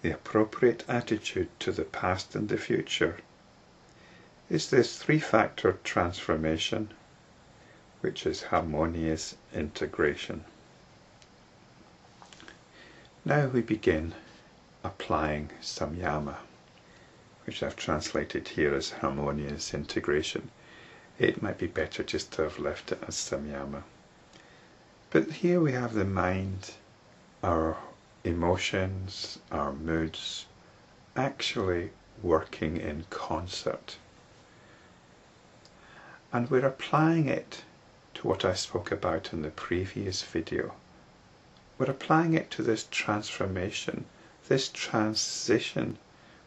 the appropriate attitude to the past and the future, is this three-factor transformation, which is harmonious integration. Now we begin applying samyama, which I've translated here as harmonious integration. It might be better just to have left it as samyama. But here we have the mind, our emotions, our moods, actually working in concert. And we're applying it to what I spoke about in the previous video. We're applying it to this transformation, this transition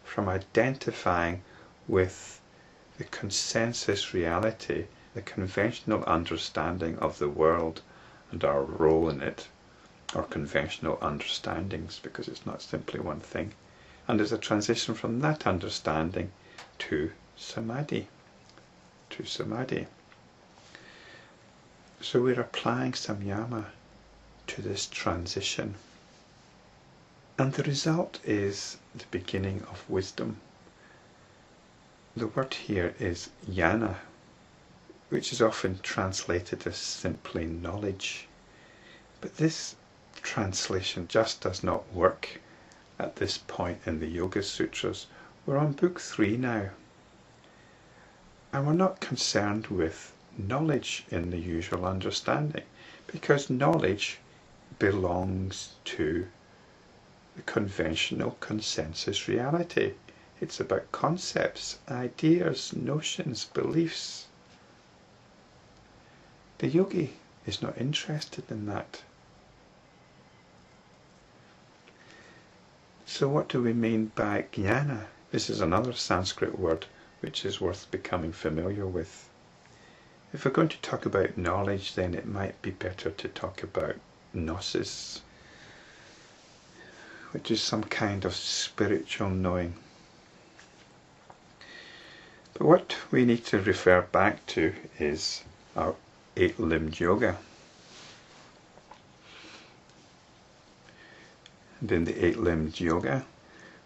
from identifying with the consensus reality, the conventional understanding of the world and our role in it, or conventional understandings, because it's not simply one thing. And there's a transition from that understanding to samadhi. So we're applying samyama to this transition. And the result is the beginning of wisdom. The word here is jnana, which is often translated as simply knowledge. But this translation just does not work at this point in the Yoga Sutras. We're on book 3 now. And we're not concerned with knowledge in the usual understanding, because knowledge belongs to the conventional consensus reality. It's about concepts, ideas, notions, beliefs. The yogi is not interested in that. So what do we mean by jnana? This is another Sanskrit word which is worth becoming familiar with. If we're going to talk about knowledge, then it might be better to talk about gnosis, which is some kind of spiritual knowing. But what we need to refer back to is our 8-limbed yoga. And in the 8-limbed yoga,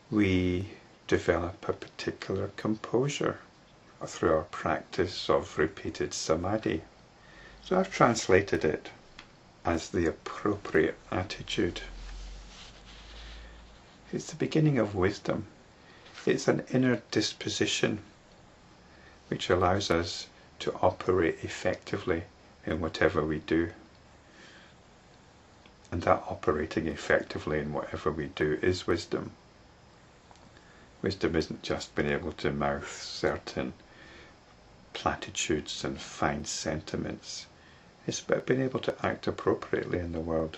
we develop a particular composure through our practice of repeated samadhi. So I've translated it as the appropriate attitude. It's the beginning of wisdom. It's an inner disposition which allows us to operate effectively in whatever we do. And that operating effectively in whatever we do is wisdom. Wisdom isn't just being able to mouth certain platitudes and fine sentiments. It's about being able to act appropriately in the world.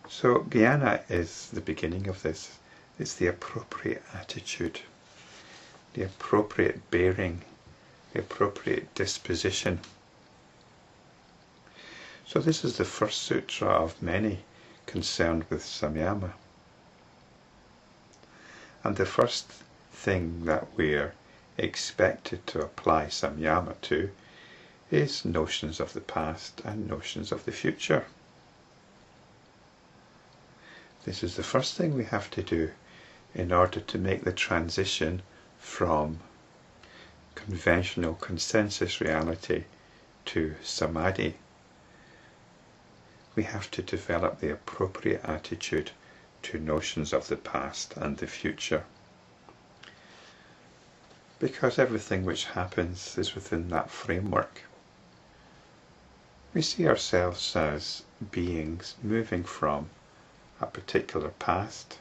So jnana is the beginning of this. It's the appropriate attitude, the appropriate bearing, the appropriate disposition. So this is the first sutra of many concerned with samyama. And the first thing that we're expected to apply samyama to is notions of the past and notions of the future. This is the first thing we have to do in order to make the transition from conventional consensus reality to samadhi. We have to develop the appropriate attitude to notions of the past and the future, because everything which happens is within that framework. We see ourselves as beings moving from a particular past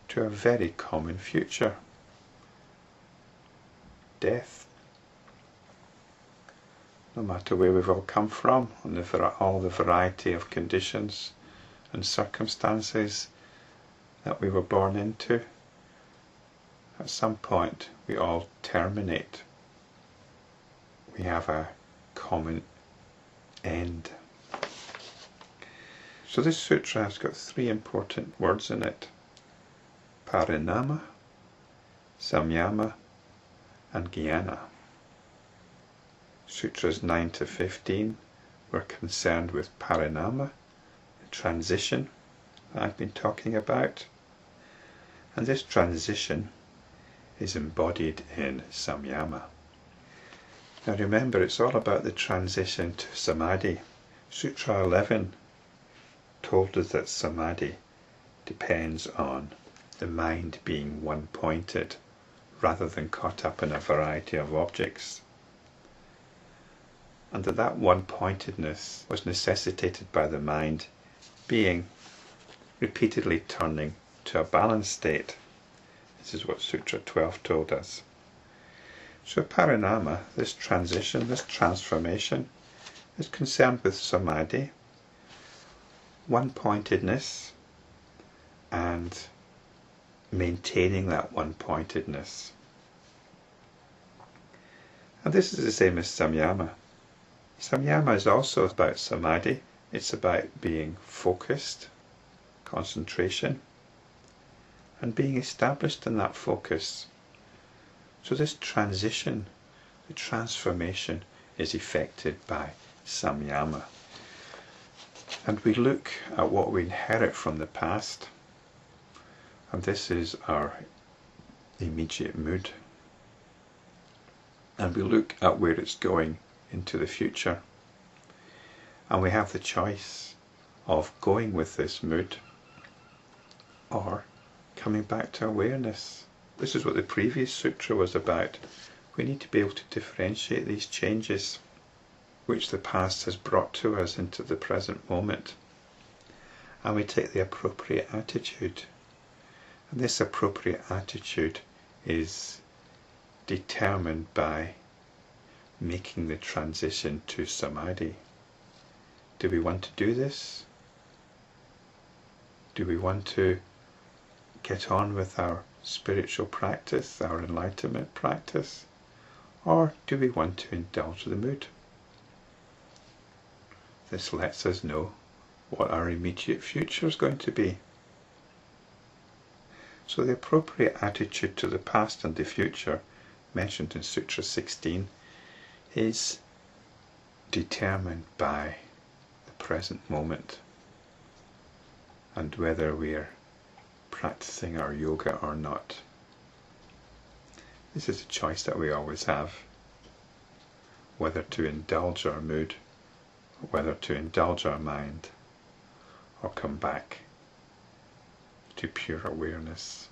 to a very common future, death. No matter where we've all come from, and all the variety of conditions and circumstances that we were born into, at some point we all terminate. We have a common end. So this sutra has got 3 important words in it: parinamah, samyama and jnana. Sutras 9 to 15 were concerned with parinamah, the transition, I've been talking about. And this transition is embodied in samyama. Now remember, it's all about the transition to samadhi. Sutra 11 told us that samadhi depends on the mind being one-pointed rather than caught up in a variety of objects. And that one-pointedness was necessitated by the mind being repeatedly turning to a balanced state. This is what Sutra 12 told us. So parinamah, this transition, this transformation, is concerned with samadhi, one-pointedness, and maintaining that one-pointedness. And this is the same as samyama. Samyama is also about samadhi. It's about being focused, concentration, and being established in that focus. So this transition, the transformation, is effected by samyama. And we look at what we inherit from the past, and this is our immediate mood. And we look at where it's going into the future. And we have the choice of going with this mood or coming back to awareness. This is what the previous sutra was about. We need to be able to differentiate these changes which the past has brought to us into the present moment. And we take the appropriate attitude. And this appropriate attitude is determined by making the transition to samadhi. Do we want to do this? Do we want to get on with our spiritual practice, our enlightenment practice? Or do we want to indulge the mood? This lets us know what our immediate future is going to be. So the appropriate attitude to the past and the future, mentioned in Sutra 16, is determined by the present moment and whether we're practicing our yoga or not. This is a choice that we always have, whether to indulge our mood, or whether to indulge our mind, or come back to pure awareness.